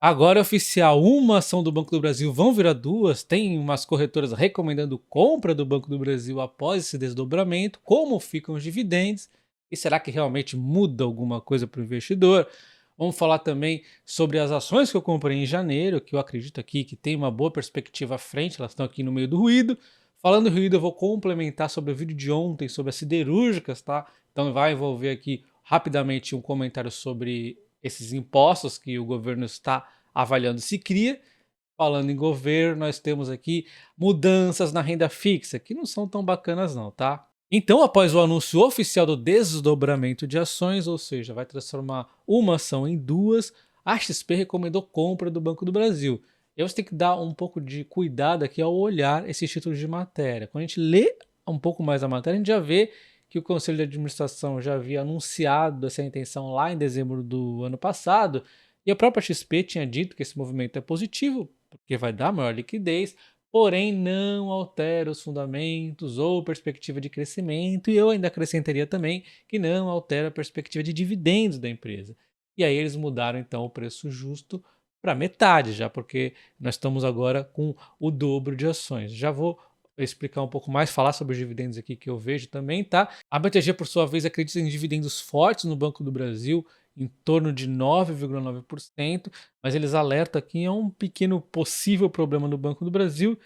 Agora é oficial, uma ação do Banco do Brasil vão virar duas. Tem umas corretoras recomendando compra do Banco do Brasil após esse desdobramento. Como ficam os dividendos? E será que realmente muda alguma coisa para o investidor? Vamos falar também sobre as ações que eu comprei em janeiro, que eu acredito aqui que tem uma boa perspectiva à frente, elas estão aqui no meio do ruído. Falando em ruído, eu vou complementar sobre o vídeo de ontem, sobre as siderúrgicas, tá? Então vai envolver aqui rapidamente um comentário sobre esses impostos que o governo está avaliando se cria. Falando em governo, nós temos aqui mudanças na renda fixa, que não são tão bacanas não, tá? Então, após o anúncio oficial do desdobramento de ações, ou seja, vai transformar uma ação em duas, a XP recomendou compra do Banco do Brasil. Eu tenho que dar um pouco de cuidado aqui ao olhar esses títulos de matéria. Quando a gente lê um pouco mais a matéria, a gente já vê que o Conselho de Administração já havia anunciado essa intenção lá em dezembro do ano passado, e a própria XP tinha dito que esse movimento é positivo, porque vai dar maior liquidez, porém não altera os fundamentos ou perspectiva de crescimento, e eu ainda acrescentaria também que não altera a perspectiva de dividendos da empresa. E aí eles mudaram então o preço justo para metade já, porque nós estamos agora com o dobro de ações. Já vou explicar um pouco mais, falar sobre os dividendos aqui que eu vejo também, tá? A BTG, por sua vez, acredita em dividendos fortes no Banco do Brasil, em torno de 9,9%, mas eles alertam aqui a um pequeno possível problema no Banco do Brasil,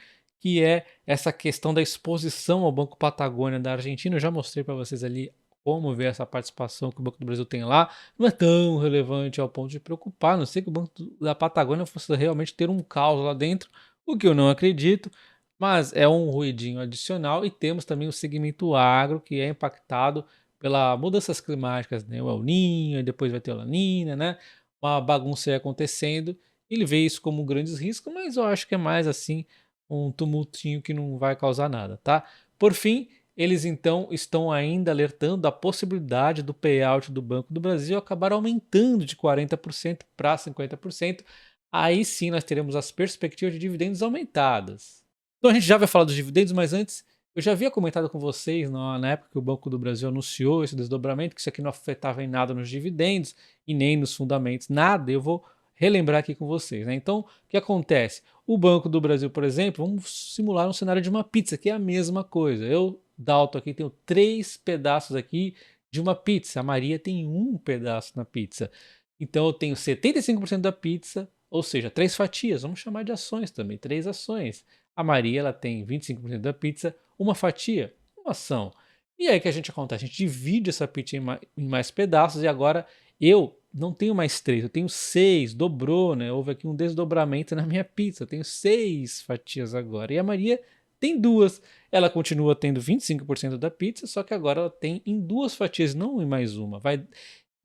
que é essa questão da exposição ao Banco Patagônia da Argentina. Eu já mostrei para vocês ali como ver essa participação que o Banco do Brasil tem lá. Não é tão relevante ao ponto de preocupar, a não sei que o Banco da Patagônia fosse realmente ter um caos lá dentro, o que eu não acredito, mas é um ruidinho adicional. E temos também o segmento agro, que é impactado pelas mudanças climáticas, né? O El Niño, e depois vai ter o Laninha, né? Uma bagunça aí acontecendo. Ele vê isso como grandes riscos, mas eu acho que é mais assim um tumultinho que não vai causar nada, tá? Por fim, eles então estão ainda alertando da possibilidade do payout do Banco do Brasil acabar aumentando de 40% para 50%. Aí sim nós teremos as perspectivas de dividendos aumentadas. Então a gente já vai falar dos dividendos, mas antes eu já havia comentado com vocês na época que o Banco do Brasil anunciou esse desdobramento, que isso aqui não afetava em nada nos dividendos e nem nos fundamentos, nada. Eu vou relembrar aqui com vocês, né? Então, o que acontece? O Banco do Brasil, por exemplo, vamos simular um cenário de uma pizza, que é a mesma coisa. Eu, Dalton, aqui tenho 3 pedaços aqui de uma pizza. A Maria tem um pedaço na pizza. Então eu tenho 75% da pizza, ou seja, 3 fatias. Vamos chamar de ações também, 3 ações. A Maria ela tem 25% da pizza, uma fatia, uma ação. E aí que a gente acontece? A gente divide essa pizza em mais pedaços e agora eu não tenho mais 3, eu tenho 6, dobrou, né? Houve aqui um desdobramento na minha pizza, eu tenho 6 fatias agora. E a Maria tem 2. Ela continua tendo 25% da pizza, só que agora ela tem em 2 fatias, não em mais uma.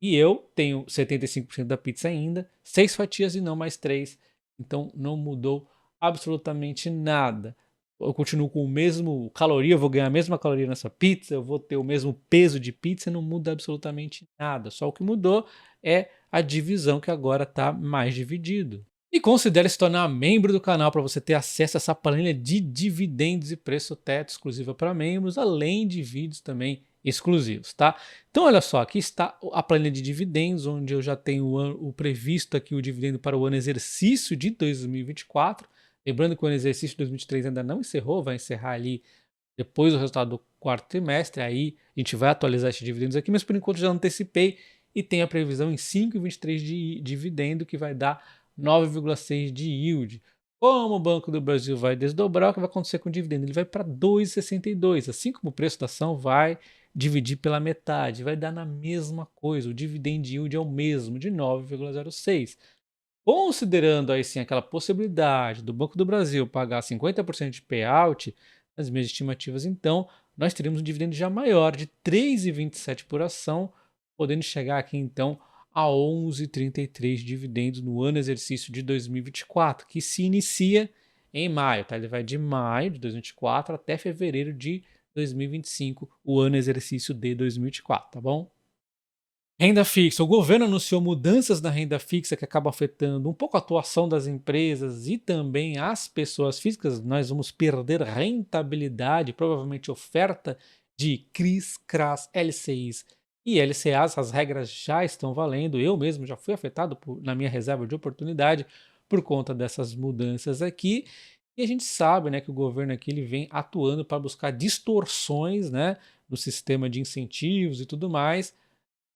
E eu tenho 75% da pizza ainda, 6 fatias e não mais 3. Então não mudou absolutamente nada. Eu continuo com o mesmo caloria, eu vou ganhar a mesma caloria nessa pizza, eu vou ter o mesmo peso de pizza, não muda absolutamente nada. Só o que mudou é a divisão, que agora está mais dividido. E considere se tornar membro do canal para você ter acesso a essa planilha de dividendos e preço teto exclusiva para membros, além de vídeos também exclusivos, tá? Então olha só, aqui está a planilha de dividendos, onde eu já tenho o previsto aqui o dividendo para o ano exercício de 2024. Lembrando que o ano exercício de 2023 ainda não encerrou, vai encerrar ali depois do resultado do quarto trimestre, aí a gente vai atualizar esses dividendos aqui, mas por enquanto já antecipei e tem a previsão em 5,23 de dividendo, que vai dar 9,6 de yield. Como o Banco do Brasil vai desdobrar, o que vai acontecer com o dividendo? Ele vai para 2,62, assim como o preço da ação vai dividir pela metade, vai dar na mesma coisa, o dividend yield é o mesmo, de 9,06. Considerando aí sim aquela possibilidade do Banco do Brasil pagar 50% de payout, nas minhas estimativas, então, nós teríamos um dividendo já maior, de 3,27 por ação, podendo chegar aqui então a 11,33 dividendos no ano exercício de 2024, que se inicia em maio, tá? Ele vai de maio de 2024 até fevereiro de 2025, o ano exercício de 2024, tá bom? Renda fixa. O governo anunciou mudanças na renda fixa que acabam afetando um pouco a atuação das empresas e também as pessoas físicas. Nós vamos perder rentabilidade, provavelmente oferta de CRIs, CRAs, LCIs E LCAs, as regras já estão valendo. Eu mesmo já fui afetado na minha reserva de oportunidade por conta dessas mudanças aqui. E a gente sabe, né, que o governo aqui ele vem atuando para buscar distorções, né, no sistema de incentivos e tudo mais.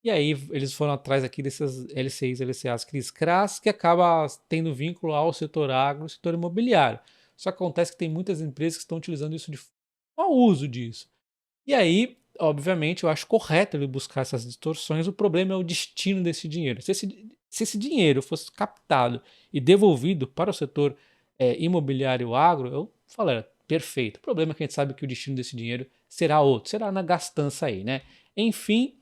E aí eles foram atrás aqui dessas LCIs, LCAs, CRIs-CRAS, que acaba tendo vínculo ao setor agro, setor imobiliário. Só que acontece que tem muitas empresas que estão utilizando isso de mau uso disso. E aí, obviamente, eu acho correto ele buscar essas distorções. O problema é o destino desse dinheiro. Se esse dinheiro fosse captado e devolvido para o setor imobiliário agro, eu falaria, perfeito. O problema é que a gente sabe que o destino desse dinheiro será outro, será na gastança aí, né? Enfim,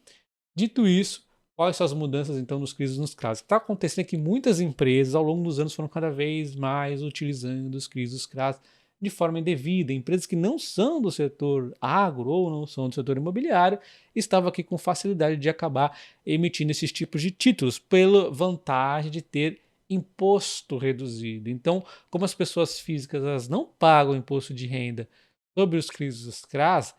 dito isso, quais são as mudanças então nos CRIs e nos CRAs? O que está acontecendo é que muitas empresas ao longo dos anos foram cada vez mais utilizando os CRIs e os CRAs de forma indevida. Empresas que não são do setor agro ou não são do setor imobiliário estavam aqui com facilidade de acabar emitindo esses tipos de títulos pela vantagem de ter imposto reduzido. Então, como as pessoas físicas elas não pagam imposto de renda sobre os CRIs e os CRAs,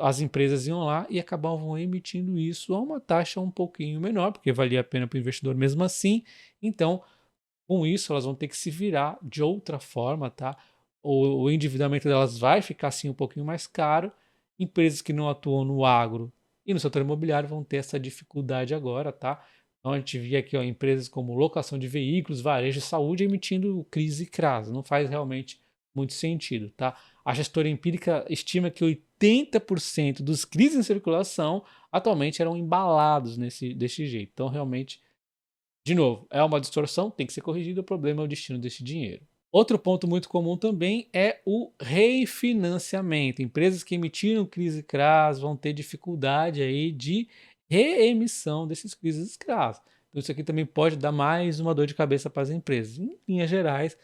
as empresas iam lá e acabavam emitindo isso a uma taxa um pouquinho menor, porque valia a pena para o investidor mesmo assim. Então, com isso, elas vão ter que se virar de outra forma, tá? O endividamento delas vai ficar assim um pouquinho mais caro. Empresas que não atuam no agro e no setor imobiliário vão ter essa dificuldade agora, tá? Então a gente via aqui ó, empresas como locação de veículos, varejo e saúde emitindo crise e CRAS. Não faz realmente muito sentido, tá? A gestora empírica estima que 80% dos CRIs em circulação atualmente eram embalados desse jeito. Então realmente de novo, é uma distorção, tem que ser corrigido, o problema é o destino desse dinheiro. Outro ponto muito comum também é o refinanciamento. Empresas que emitiram crise CRAS vão ter dificuldade aí de reemissão desses crises CRAS. Então isso aqui também pode dar mais uma dor de cabeça para as empresas. Em linhas gerais,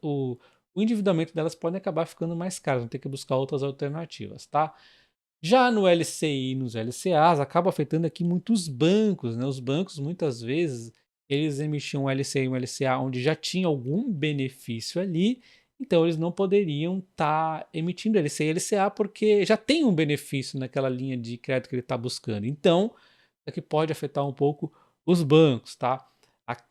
o, o endividamento delas pode acabar ficando mais caro, vão ter que buscar outras alternativas, tá? Já no LCI e nos LCAs, acaba afetando aqui muitos bancos, né? Os bancos, muitas vezes, eles emitiam um LCI e um LCA onde já tinha algum benefício ali, então eles não poderiam estar emitindo LCI e LCA porque já tem um benefício naquela linha de crédito que ele está buscando. Então, isso aqui pode afetar um pouco os bancos, tá?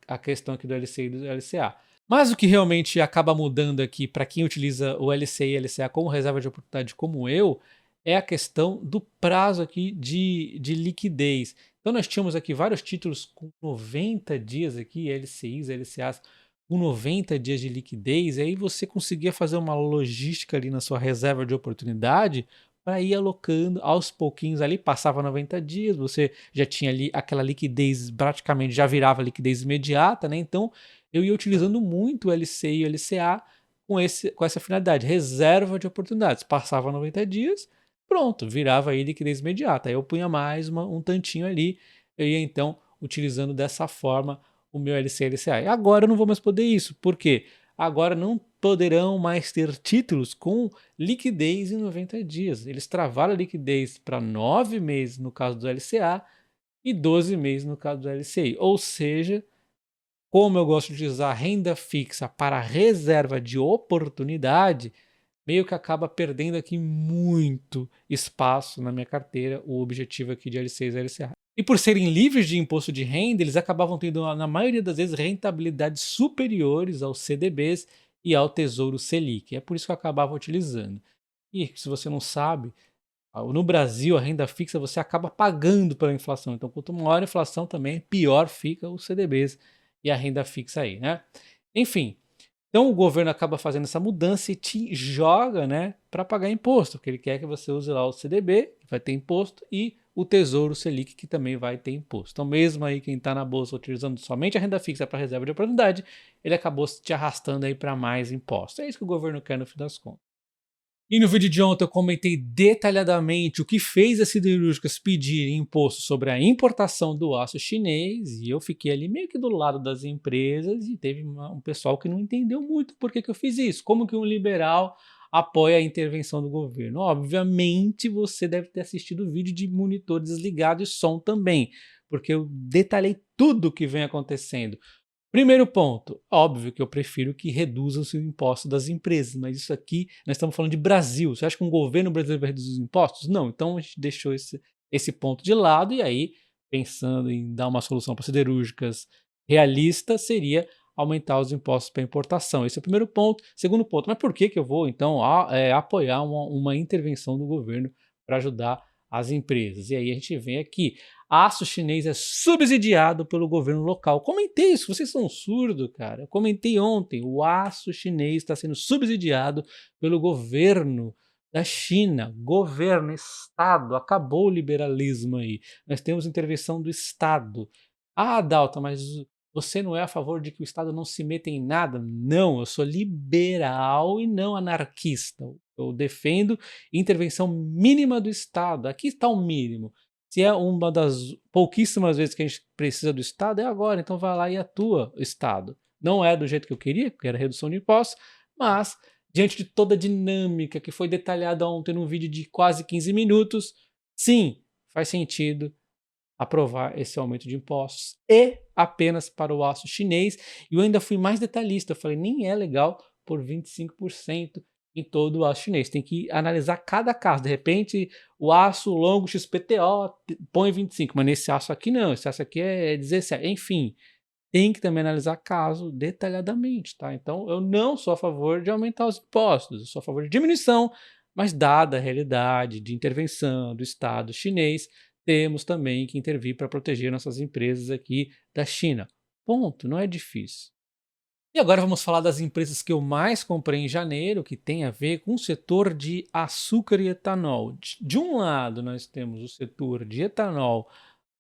A questão aqui do LCI e do LCA. Mas o que realmente acaba mudando aqui para quem utiliza o LCI e LCA como reserva de oportunidade como eu, é a questão do prazo aqui de liquidez. Então nós tínhamos aqui vários títulos com 90 dias aqui, LCIs, LCAs, com 90 dias de liquidez, e aí você conseguia fazer uma logística ali na sua reserva de oportunidade para ir alocando aos pouquinhos ali, passava 90 dias, você já tinha ali aquela liquidez, praticamente já virava liquidez imediata, né? Então eu ia utilizando muito o LCI e o LCA com essa finalidade, reserva de oportunidades. Passava 90 dias, pronto, virava aí liquidez imediata. Aí eu punha mais um tantinho ali, eu ia então utilizando dessa forma o meu LC e LCA. E agora eu não vou mais poder isso, por quê? Agora não poderão mais ter títulos com liquidez em 90 dias. Eles travaram a liquidez para 9 meses no caso do LCA e 12 meses no caso do LCI. Ou seja, como eu gosto de utilizar renda fixa para reserva de oportunidade, meio que acaba perdendo aqui muito espaço na minha carteira, o objetivo aqui de L6 e LCA. E por serem livres de imposto de renda, eles acabavam tendo, na maioria das vezes, rentabilidades superiores aos CDBs e ao Tesouro Selic. É por isso que eu acabava utilizando. E se você não sabe, no Brasil, a renda fixa você acaba pagando pela inflação. Então, quanto maior a inflação também, pior fica os CDBs e a renda fixa aí, né? Enfim, então o governo acaba fazendo essa mudança e te joga, né, para pagar imposto, porque ele quer que você use lá o CDB, que vai ter imposto, e o Tesouro Selic, que também vai ter imposto. Então, mesmo aí quem está na bolsa utilizando somente a renda fixa para reserva de oportunidade, ele acabou te arrastando aí para mais impostos. É isso que o governo quer no fim das contas. E no vídeo de ontem eu comentei detalhadamente o que fez as siderúrgicas pedirem imposto sobre a importação do aço chinês, e eu fiquei ali meio que do lado das empresas e teve um pessoal que não entendeu muito por que eu fiz isso. Como que um liberal apoia a intervenção do governo? Obviamente você deve ter assistido o vídeo de monitor desligado e som também, porque eu detalhei tudo o que vem acontecendo. Primeiro ponto, óbvio que eu prefiro que reduzam os impostos das empresas, mas isso aqui nós estamos falando de Brasil. Você acha que um governo brasileiro vai reduzir os impostos? Não, então a gente deixou esse ponto de lado, e aí, pensando em dar uma solução para siderúrgicas realista, seria aumentar os impostos para importação. Esse é o primeiro ponto. Segundo ponto, mas por que que eu vou então apoiar uma intervenção do governo para ajudar as empresas? E aí a gente vem aqui, aço chinês é subsidiado pelo governo local. Comentei isso, vocês são surdos, cara. Eu comentei ontem, o aço chinês está sendo subsidiado pelo governo da China. Governo, Estado, acabou o liberalismo aí. Nós temos intervenção do Estado. Ah, Dalton, mas você não é a favor de que o Estado não se meta em nada? Não, eu sou liberal e não anarquista. Eu defendo intervenção mínima do Estado. Aqui está o mínimo. Se é uma das pouquíssimas vezes que a gente precisa do Estado, é agora. Então vai lá e atua o Estado. Não é do jeito que eu queria, que era redução de impostos, mas diante de toda a dinâmica que foi detalhada ontem num vídeo de quase 15 minutos, sim, faz sentido aprovar esse aumento de impostos e apenas para o aço chinês. E eu ainda fui mais detalhista, eu falei, nem é legal por 25% em todo o aço chinês. Tem que analisar cada caso. De repente, o aço longo XPTO põe 25, mas nesse aço aqui não, esse aço aqui é 17. Enfim, tem que também analisar caso detalhadamente, tá? Então, eu não sou a favor de aumentar os impostos, eu sou a favor de diminuição, mas dada a realidade de intervenção do Estado chinês, temos também que intervir para proteger nossas empresas aqui da China. Ponto, não é difícil. E agora vamos falar das empresas que eu mais comprei em janeiro, que tem a ver com o setor de açúcar e etanol. De um lado, nós temos o setor de etanol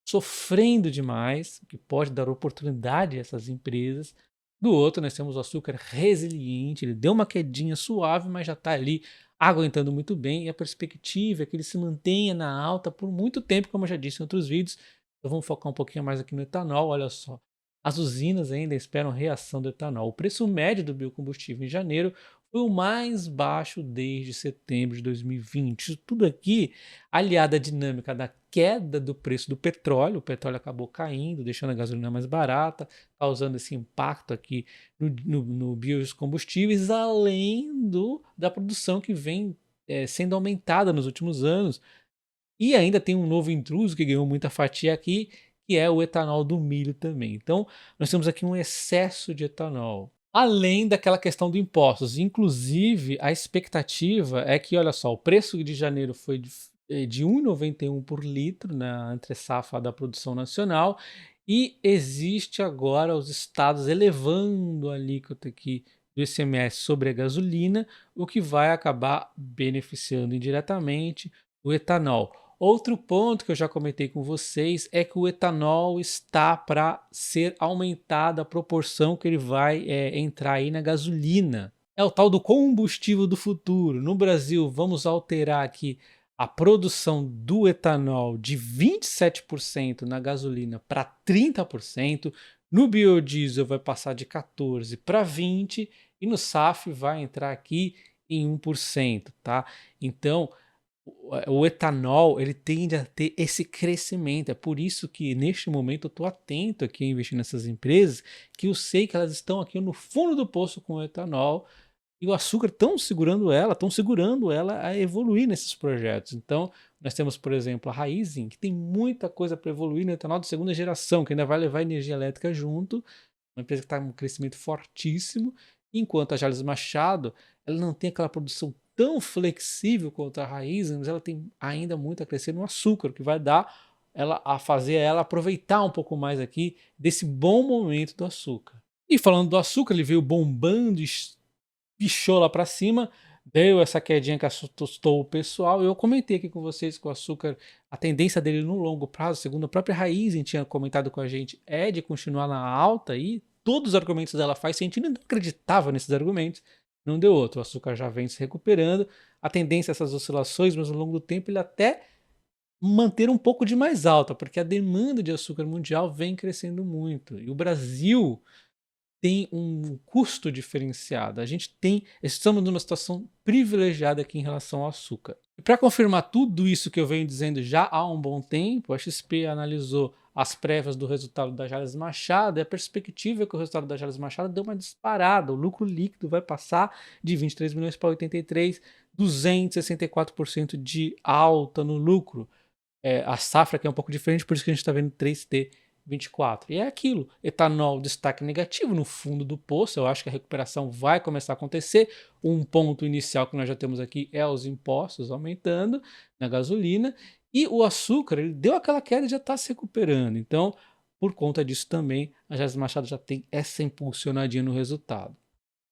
sofrendo demais, o que pode dar oportunidade a essas empresas. Do outro, nós temos o açúcar resiliente, ele deu uma quedinha suave, mas já está ali aguentando muito bem, e a perspectiva é que ele se mantenha na alta por muito tempo, como eu já disse em outros vídeos. Então vamos focar um pouquinho mais aqui no etanol, olha só. As usinas ainda esperam reação do etanol. O preço médio do biocombustível em janeiro foi o mais baixo desde setembro de 2020. Isso tudo aqui, aliado à dinâmica da queda do preço do petróleo, o petróleo acabou caindo, deixando a gasolina mais barata, causando esse impacto aqui no biocombustíveis, além da produção que vem sendo aumentada nos últimos anos. E ainda tem um novo intruso que ganhou muita fatia aqui, que é o etanol do milho também. Então, nós temos aqui um excesso de etanol. Além daquela questão de impostos. Inclusive, a expectativa é que, olha só, o preço de janeiro foi de 1,91 por litro na entre-safra da produção nacional, e existe agora os estados elevando a alíquota aqui do ICMS sobre a gasolina, o que vai acabar beneficiando indiretamente o etanol. Outro ponto que eu já comentei com vocês é que o etanol está para ser aumentada a proporção que ele vai entrar aí na gasolina. É o tal do combustível do futuro. No Brasil, vamos alterar aqui a produção do etanol de 27% na gasolina para 30%. No biodiesel vai passar de 14% para 20%. E no SAF vai entrar aqui em 1%, tá? Então, o etanol ele tende a ter esse crescimento. É por isso que neste momento eu estou atento aqui a investir nessas empresas, que eu sei que elas estão aqui no fundo do poço com o etanol, e o açúcar estão segurando ela a evoluir nesses projetos. Então, nós temos, por exemplo, a Raízen, que tem muita coisa para evoluir no etanol de segunda geração, que ainda vai levar energia elétrica junto, uma empresa que está com um crescimento fortíssimo, enquanto a Jalles Machado, ela não tem aquela produção tão flexível quanto a Raízen, mas ela tem ainda muito a crescer no açúcar, o que vai dar fazer ela aproveitar um pouco mais aqui desse bom momento do açúcar. E falando do açúcar, ele veio bombando, pichou lá para cima, deu essa quedinha que assustou o pessoal. Eu comentei aqui com vocês que o açúcar, a tendência dele no longo prazo, segundo a própria Raízen tinha comentado com a gente, é de continuar na alta, e todos os argumentos dela faz sentido, eu não acreditava nesses argumentos, não deu outro. O açúcar já vem se recuperando, a tendência é essas oscilações, mas ao longo do tempo ele até manter um pouco de mais alta, porque a demanda de açúcar mundial vem crescendo muito, e o Brasil tem um custo diferenciado. Estamos numa situação privilegiada aqui em relação ao açúcar. E para confirmar tudo isso que eu venho dizendo já há um bom tempo, a XP analisou as prévias do resultado da Jalles Machado, e a perspectiva é que o resultado da Jalles Machado deu uma disparada. O lucro líquido vai passar de 23 milhões para 83, 264% de alta no lucro. a safra que é um pouco diferente, por isso que a gente está vendo 3T24. E é aquilo, etanol destaque negativo no fundo do poço, eu acho que a recuperação vai começar a acontecer. Um ponto inicial que nós já temos aqui é os impostos aumentando na gasolina, e o açúcar, ele deu aquela queda e já está se recuperando. Então, por conta disso também, a Jas Machado já tem essa impulsionadinha no resultado.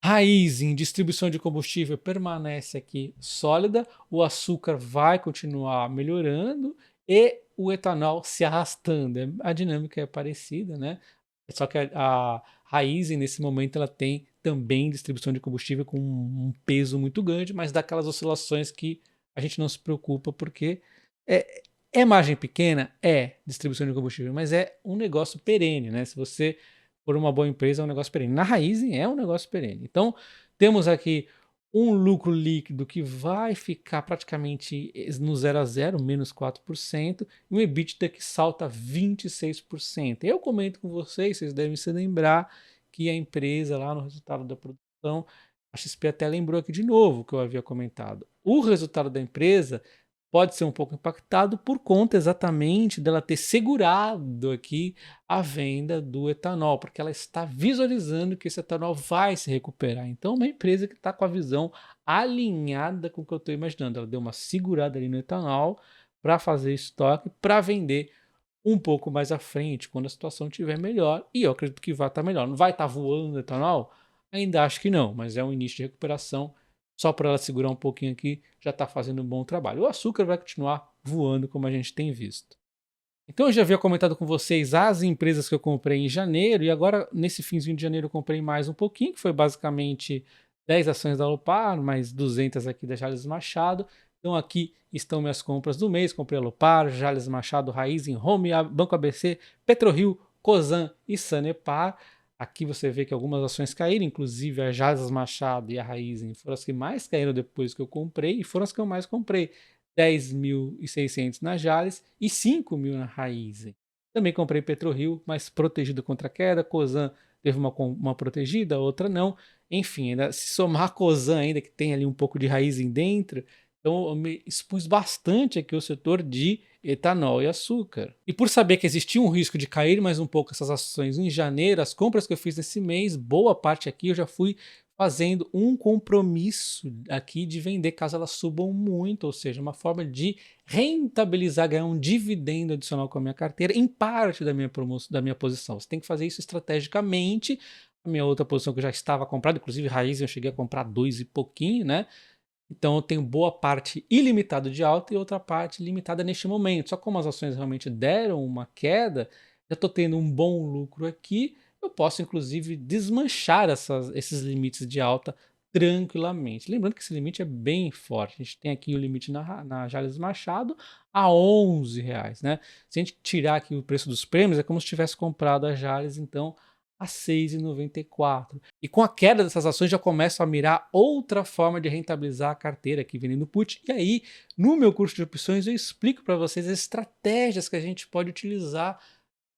Raízen, distribuição de combustível permanece aqui sólida, o açúcar vai continuar melhorando e o etanol se arrastando. A dinâmica é parecida, né? Só que a Raízen, nesse momento, ela tem também distribuição de combustível com um peso muito grande, mas daquelas oscilações que a gente não se preocupa, porque é margem pequena? É distribuição de combustível, mas é um negócio perene, né? Se você for uma boa empresa, é um negócio perene. Na Raízen é um negócio perene. Então, temos aqui um lucro líquido que vai ficar praticamente no 0 a 0, menos 4%, e um EBITDA que salta 26%. Eu comento com vocês devem se lembrar que a empresa lá no resultado da produção, a XP até lembrou aqui de novo que eu havia comentado. O resultado da empresa pode ser um pouco impactado por conta exatamente dela ter segurado aqui a venda do etanol, porque ela está visualizando que esse etanol vai se recuperar. Então, uma empresa que está com a visão alinhada com o que eu estou imaginando. Ela deu uma segurada ali no etanol para fazer estoque, para vender um pouco mais à frente, quando a situação estiver melhor, e eu acredito que vai estar melhor. Não vai estar voando o etanol? Ainda acho que não, mas é um início de recuperação. Só para ela segurar um pouquinho aqui, já está fazendo um bom trabalho. O açúcar vai continuar voando, como a gente tem visto. Então eu já havia comentado com vocês as empresas que eu comprei em janeiro, e agora nesse finzinho de janeiro eu comprei mais um pouquinho, que foi basicamente 10 ações da Alupar, mais 200 aqui da Jalles Machado. Então aqui estão minhas compras do mês, comprei Alupar, Jalles Machado, Raízen, Home, Banco ABC, PetroRio, Cosan e Sanepar. Aqui você vê que algumas ações caíram, inclusive a Jalles Machado e a Raízen foram as que mais caíram depois que eu comprei, e foram as que eu mais comprei. 10.600 na Jalles e 5.000 na Raízen. Também comprei PetroRio, mas protegido contra a queda. Cosan teve uma protegida, outra não. Enfim, ainda, se somar a Cosan ainda, que tem ali um pouco de Raízen dentro, então eu me expus bastante aqui o setor de etanol e açúcar. E por saber que existia um risco de cair mais um pouco essas ações em janeiro, as compras que eu fiz nesse mês, boa parte aqui eu já fui fazendo um compromisso aqui de vender caso elas subam muito, ou seja, uma forma de rentabilizar, ganhar um dividendo adicional com a minha carteira em parte da minha posição. Você tem que fazer isso estrategicamente. A minha outra posição que eu já estava comprada, inclusive raiz, eu cheguei a comprar 2 e pouquinho, né? Então eu tenho boa parte ilimitada de alta e outra parte limitada neste momento. Só como as ações realmente deram uma queda, eu estou tendo um bom lucro aqui. Eu posso inclusive desmanchar esses limites de alta tranquilamente. Lembrando que esse limite é bem forte. A gente tem aqui o limite na Jalles Machado a R$ 11, né? Se a gente tirar aqui o preço dos prêmios, é como se tivesse comprado a Jalles, então a R$ 6,94. E com a queda dessas ações já começo a mirar outra forma de rentabilizar a carteira aqui vendendo put. E aí, no meu curso de opções, eu explico para vocês as estratégias que a gente pode utilizar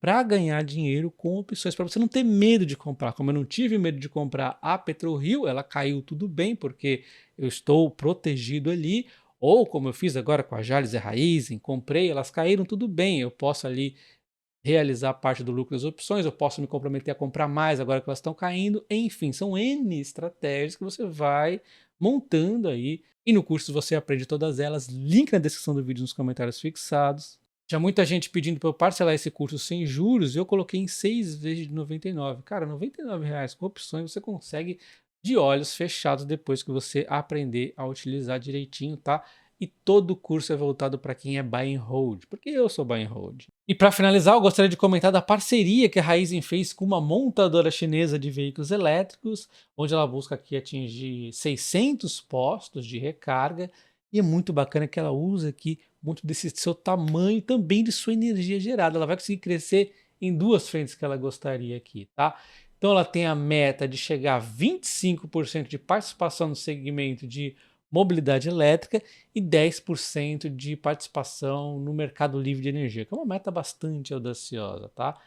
para ganhar dinheiro com opções, para você não ter medo de comprar. Como eu não tive medo de comprar a PetroRio, ela caiu tudo bem, porque eu estou protegido ali. Ou como eu fiz agora com a Jalles e a Raízen, comprei, elas caíram tudo bem, eu posso ali realizar parte do lucro das opções, eu posso me comprometer a comprar mais agora que elas estão caindo, enfim, são N estratégias que você vai montando aí, e no curso você aprende todas elas, link na descrição do vídeo, nos comentários fixados. Já muita gente pedindo para eu parcelar esse curso sem juros, e eu coloquei em 6 vezes de 99. Cara, R$ 99 com opções você consegue de olhos fechados depois que você aprender a utilizar direitinho, tá? E todo o curso é voltado para quem é buy and hold, porque eu sou buy and hold. E para finalizar, eu gostaria de comentar da parceria que a Raízen fez com uma montadora chinesa de veículos elétricos, onde ela busca aqui atingir 600 postos de recarga, e é muito bacana que ela usa aqui muito desse seu tamanho, também de sua energia gerada. Ela vai conseguir crescer em duas frentes que ela gostaria aqui, tá? Então ela tem a meta de chegar a 25% de participação no segmento de mobilidade elétrica e 10% de participação no mercado livre de energia, que é uma meta bastante audaciosa, tá?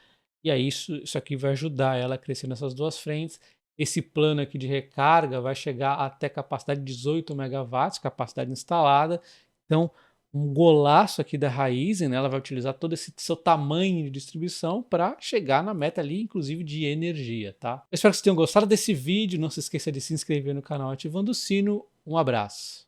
E aí isso aqui vai ajudar ela a crescer nessas duas frentes. Esse plano aqui de recarga vai chegar até capacidade de 18 megawatts, capacidade instalada. Então, um golaço aqui da Raízen, né? Ela vai utilizar todo esse seu tamanho de distribuição para chegar na meta ali, inclusive de energia, tá? Eu espero que vocês tenham gostado desse vídeo. Não se esqueça de se inscrever no canal ativando o sino. Um abraço.